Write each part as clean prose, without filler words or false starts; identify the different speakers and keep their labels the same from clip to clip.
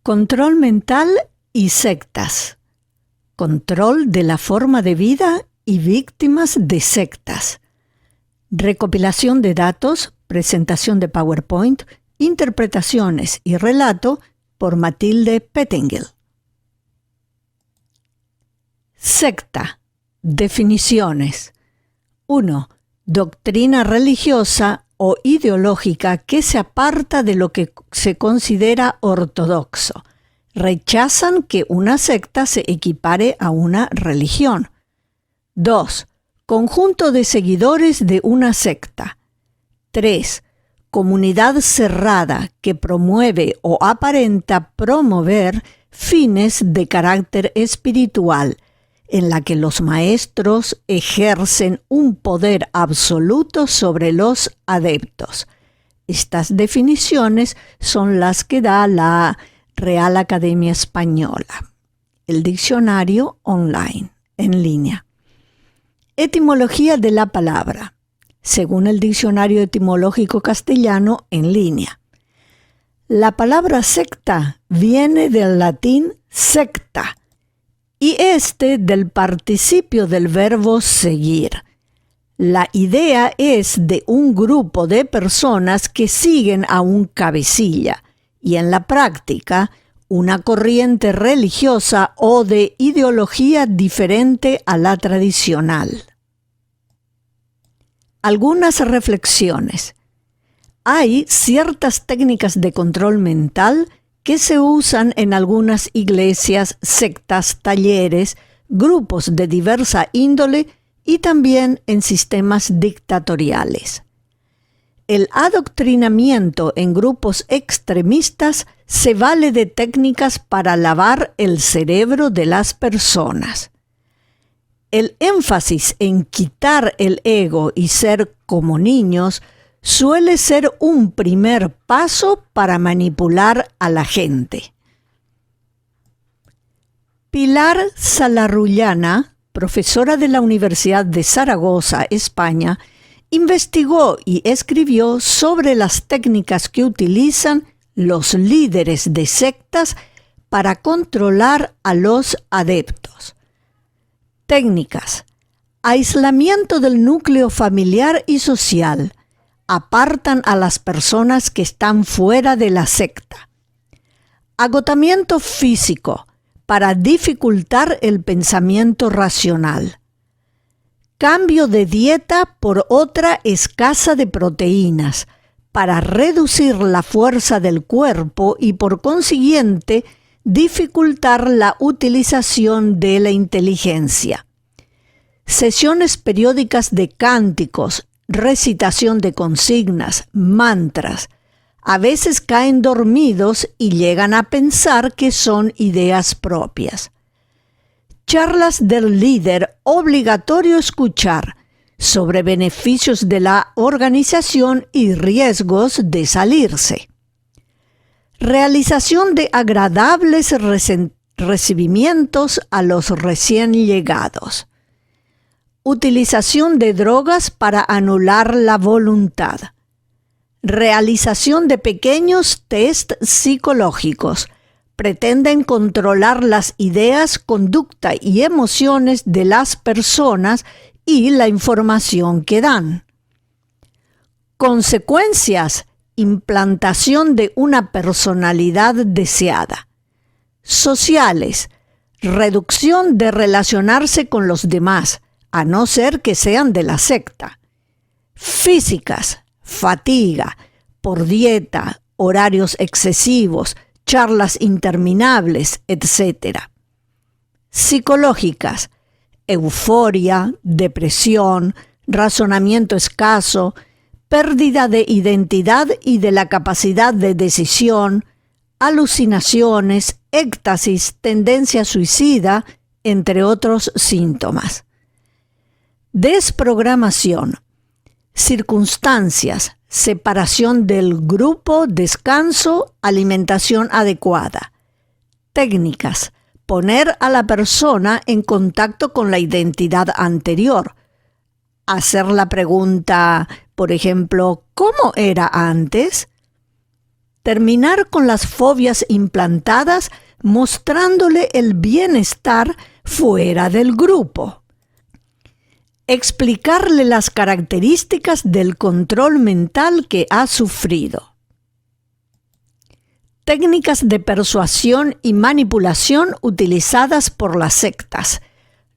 Speaker 1: Control mental y sectas. Control de la forma de vida y víctimas de sectas. Recopilación de datos, presentación de PowerPoint, interpretaciones y relato por Matilde Pettengill. Secta. Definiciones. 1. Doctrina religiosa o ideológica que se aparta de lo que se considera ortodoxo. Rechazan que una secta se equipare a una religión. 2. Conjunto de seguidores de una secta. 3. Comunidad cerrada que promueve o aparenta promover fines de carácter espiritual, en la que los maestros ejercen un poder absoluto sobre los adeptos. Estas definiciones son las que da la Real Academia Española, el diccionario online, en línea. Etimología de la palabra, según el diccionario etimológico castellano, en línea. La palabra secta viene del latín secta, y del participio del verbo seguir. La idea es de un grupo de personas que siguen a un cabecilla y en la práctica una corriente religiosa o de ideología diferente a la tradicional. Algunas reflexiones. Hay ciertas técnicas de control mental que se usan en algunas iglesias, sectas, talleres, grupos de diversa índole y también en sistemas dictatoriales. El adoctrinamiento en grupos extremistas se vale de técnicas para lavar el cerebro de las personas. El énfasis en quitar el ego y ser como niños suele ser un primer paso para manipular a la gente. Pilar Salarrullana, profesora de la Universidad de Zaragoza, España, investigó y escribió sobre las técnicas que utilizan los líderes de sectas para controlar a los adeptos. Técnicas: aislamiento del núcleo familiar y social. Apartan a las personas que están fuera de la secta. Agotamiento físico para dificultar el pensamiento racional. Cambio de dieta por otra escasa de proteínas para reducir la fuerza del cuerpo y por consiguiente dificultar la utilización de la inteligencia. Sesiones periódicas de cánticos, recitación de consignas, mantras. A veces caen dormidos y llegan a pensar que son ideas propias. Charlas del líder, obligatorio escuchar, sobre beneficios de la organización y riesgos de salirse. Realización de agradables recibimientos a los recién llegados. Utilización de drogas para anular la voluntad. Realización de pequeños test psicológicos. Pretenden controlar las ideas, conducta y emociones de las personas y la información que dan. Consecuencias: implantación de una personalidad deseada. Sociales: reducción de relacionarse con los demás, a no ser que sean de la secta. Físicas: fatiga, por dieta, horarios excesivos, charlas interminables, etc. Psicológicas: euforia, depresión, razonamiento escaso, pérdida de identidad y de la capacidad de decisión, alucinaciones, éxtasis, tendencia suicida, entre otros síntomas. Desprogramación: circunstancias, separación del grupo, descanso, alimentación adecuada. Técnicas: poner a la persona en contacto con la identidad anterior. Hacer la pregunta, por ejemplo, ¿cómo era antes? terminar con las fobias implantadas mostrándole el bienestar fuera del grupo. Explicarle las características del control mental que ha sufrido. Técnicas de persuasión y manipulación utilizadas por las sectas.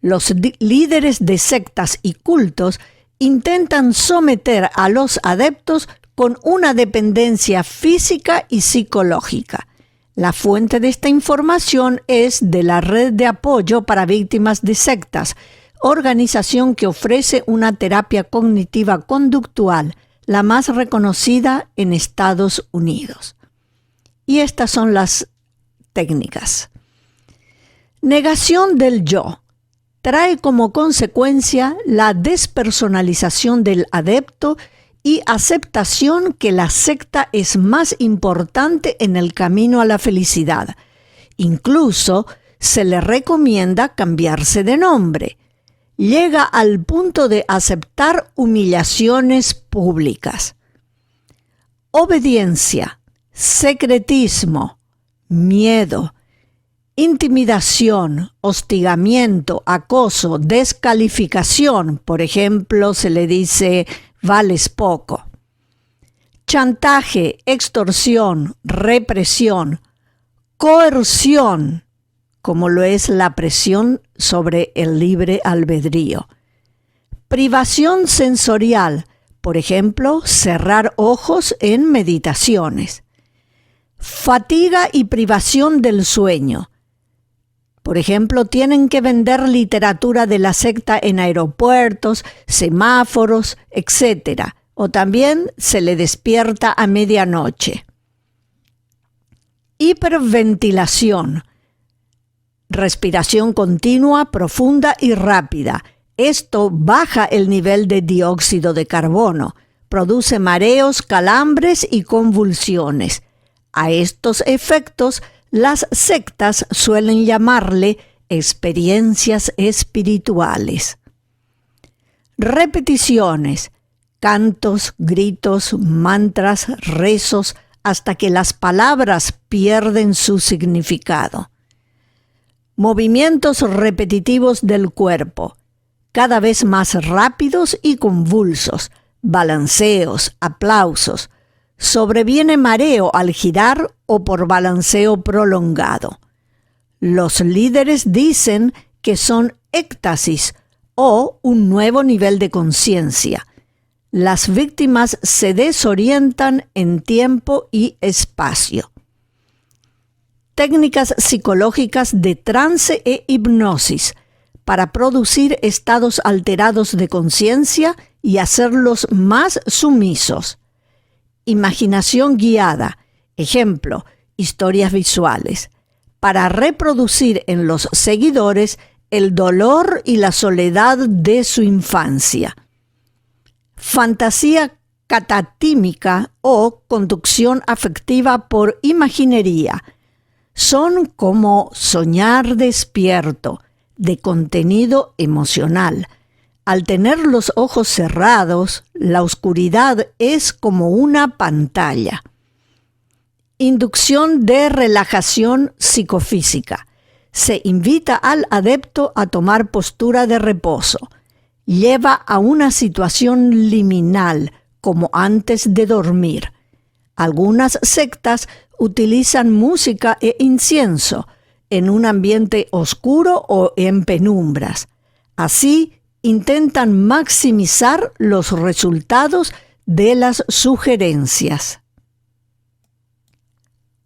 Speaker 1: Los líderes de sectas y cultos intentan someter a los adeptos con una dependencia física y psicológica. La fuente de esta información es de la Red de Apoyo para Víctimas de Sectas, organización que ofrece una terapia cognitiva conductual, la más reconocida en Estados Unidos. Y estas son las técnicas. Negación del yo. Trae como consecuencia la despersonalización del adepto y aceptación que la secta es más importante en el camino a la felicidad. Incluso se le recomienda cambiarse de nombre. Llega al punto de aceptar humillaciones públicas. Obediencia, secretismo, miedo, intimidación, hostigamiento, acoso, descalificación. Por ejemplo, se le dice vales poco. Chantaje, extorsión, represión, coerción, como lo es la presión sobre el libre albedrío. Privación sensorial, por ejemplo, cerrar ojos en meditaciones. Fatiga y privación del sueño. Por ejemplo, tienen que vender literatura de la secta en aeropuertos, semáforos, etc. O también se le despierta a medianoche. Hiperventilación. Respiración continua, profunda y rápida. Esto baja el nivel de dióxido de carbono, produce mareos, calambres y convulsiones. A estos efectos, las sectas suelen llamarle experiencias espirituales. Repeticiones, cantos, gritos, mantras, rezos, hasta que las palabras pierden su significado. Movimientos repetitivos del cuerpo, cada vez más rápidos y convulsos, balanceos, aplausos. Sobreviene mareo al girar o por balanceo prolongado. Los líderes dicen que son éxtasis o un nuevo nivel de conciencia. Las víctimas se desorientan en tiempo y espacio. Técnicas psicológicas de trance e hipnosis para producir estados alterados de conciencia y hacerlos más sumisos. Imaginación guiada, ejemplo, historias visuales, para reproducir en los seguidores el dolor y la soledad de su infancia. Fantasía catatímica o conducción afectiva por imaginería. Son como soñar despierto, de contenido emocional. Al tener los ojos cerrados, la oscuridad es como una pantalla. Inducción de relajación psicofísica. Se invita al adepto a tomar postura de reposo. Lleva a una situación liminal, como antes de dormir. Algunas sectas utilizan música e incienso en un ambiente oscuro o en penumbras. Así, intentan maximizar los resultados de las sugerencias.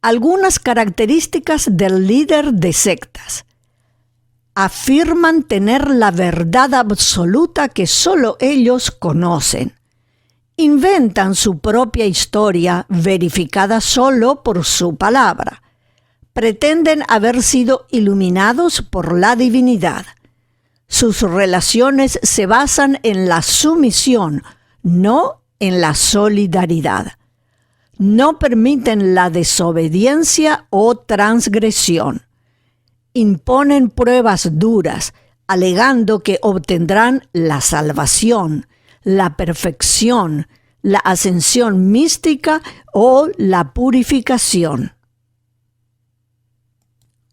Speaker 1: Algunas características del líder de sectas. Afirman tener la verdad absoluta que solo ellos conocen. Inventan su propia historia verificada solo por su palabra. Pretenden haber sido iluminados por la divinidad. Sus relaciones se basan en la sumisión, no en la solidaridad. No permiten la desobediencia o transgresión. Imponen pruebas duras, alegando que obtendrán la salvación, la perfección, la ascensión mística o la purificación.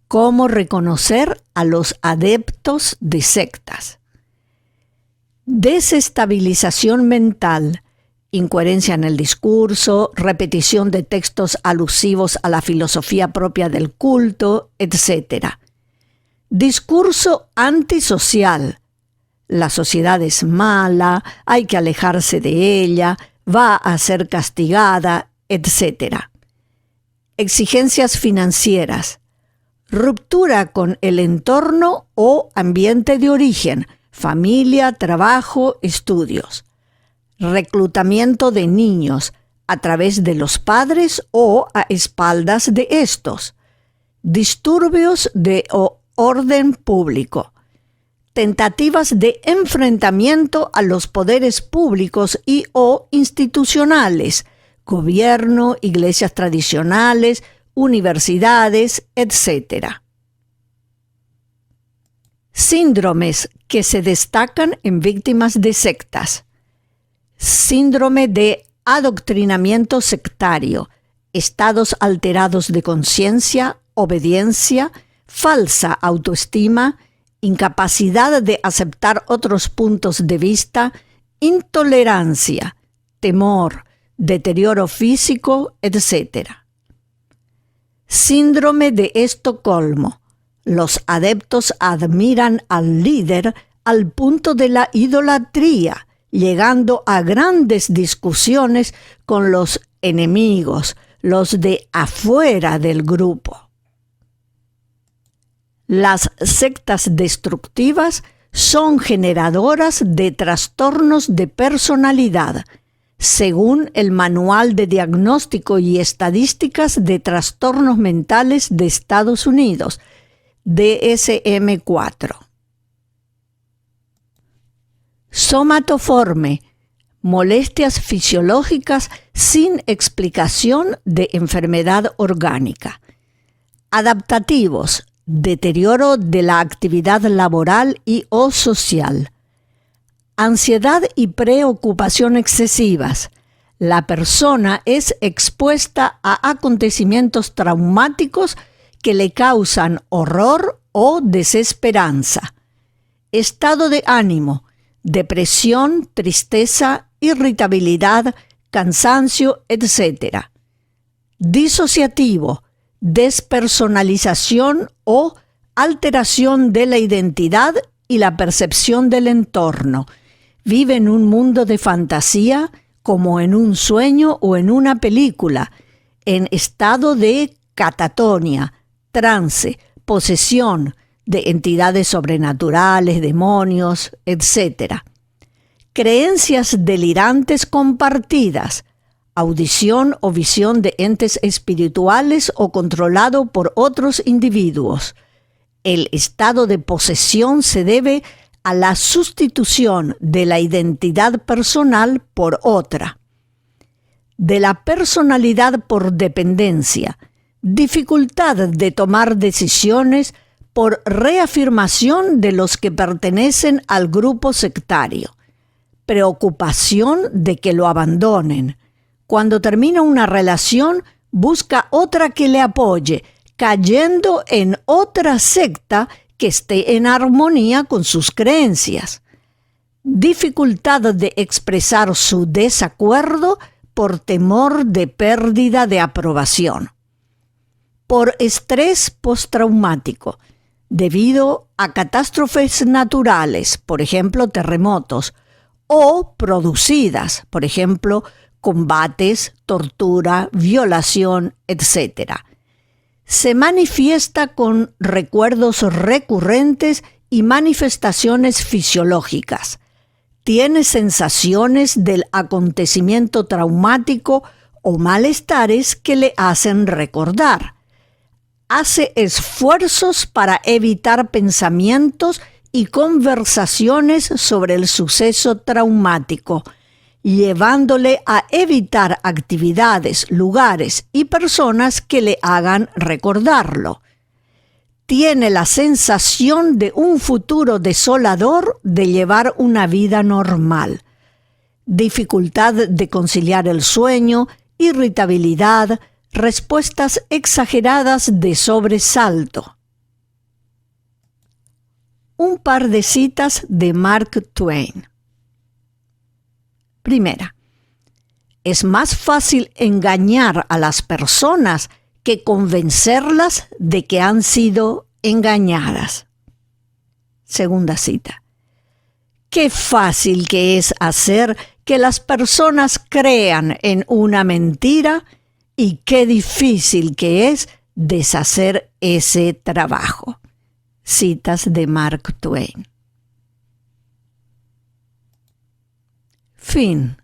Speaker 1: ¿Cómo reconocer a los adeptos de sectas? Desestabilización mental, incoherencia en el discurso, repetición de textos alusivos a la filosofía propia del culto, etc. Discurso antisocial. La sociedad es mala, hay que alejarse de ella, va a ser castigada, etc. Exigencias financieras. Ruptura con el entorno o ambiente de origen, familia, trabajo, estudios. Reclutamiento de niños a través de los padres o a espaldas de estos. Disturbios de orden público. Tentativas de enfrentamiento a los poderes públicos y o institucionales, gobierno, iglesias tradicionales, universidades, etc. Síndromes que se destacan en víctimas de sectas. Síndrome de adoctrinamiento sectario, estados alterados de conciencia, obediencia, falsa autoestima, incapacidad de aceptar otros puntos de vista, intolerancia, temor, deterioro físico, etc. Síndrome de Estocolmo. Los adeptos admiran al líder al punto de la idolatría, llegando a grandes discusiones con los enemigos, los de afuera del grupo. Las sectas destructivas son generadoras de trastornos de personalidad, según el Manual de Diagnóstico y Estadísticas de Trastornos Mentales de Estados Unidos, DSM-4. Somatoforme, molestias fisiológicas sin explicación de enfermedad orgánica. Adaptativos, deterioro de la actividad laboral y o social. Ansiedad y preocupación excesivas. La persona es expuesta a acontecimientos traumáticos que le causan horror o desesperanza. Estado de ánimo, depresión, tristeza, irritabilidad, cansancio, etc. Disociativo, despersonalización o alteración de la identidad y la percepción del entorno. Vive en un mundo de fantasía, como en un sueño o en una película, en estado de catatonia, trance, posesión de entidades sobrenaturales, demonios, etc. Creencias delirantes compartidas, audición o visión de entes espirituales o controlado por otros individuos. El estado de posesión se debe a la sustitución de la identidad personal por otra. De la personalidad por dependencia, dificultad de tomar decisiones por reafirmación de los que pertenecen al grupo sectario, preocupación de que lo abandonen. Cuando termina una relación, busca otra que le apoye, cayendo en otra secta que esté en armonía con sus creencias. Dificultad de expresar su desacuerdo por temor de pérdida de aprobación. Por estrés postraumático, debido a catástrofes naturales, por ejemplo, terremotos, o producidas, por ejemplo, combates, tortura, violación, etc. Se manifiesta con recuerdos recurrentes y manifestaciones fisiológicas. Tiene sensaciones del acontecimiento traumático o malestares que le hacen recordar. Hace esfuerzos para evitar pensamientos y conversaciones sobre el suceso traumático, llevándole a evitar actividades, lugares y personas que le hagan recordarlo. Tiene la sensación de un futuro desolador de llevar una vida normal. dificultad de conciliar el sueño, irritabilidad, respuestas exageradas de sobresalto. Un par de citas de Mark Twain. Primera. Es más fácil engañar a las personas que convencerlas de que han sido engañadas. Segunda cita. Qué fácil que es hacer que las personas crean en una mentira y qué difícil que es deshacer ese trabajo. Citas de Mark Twain. Fin.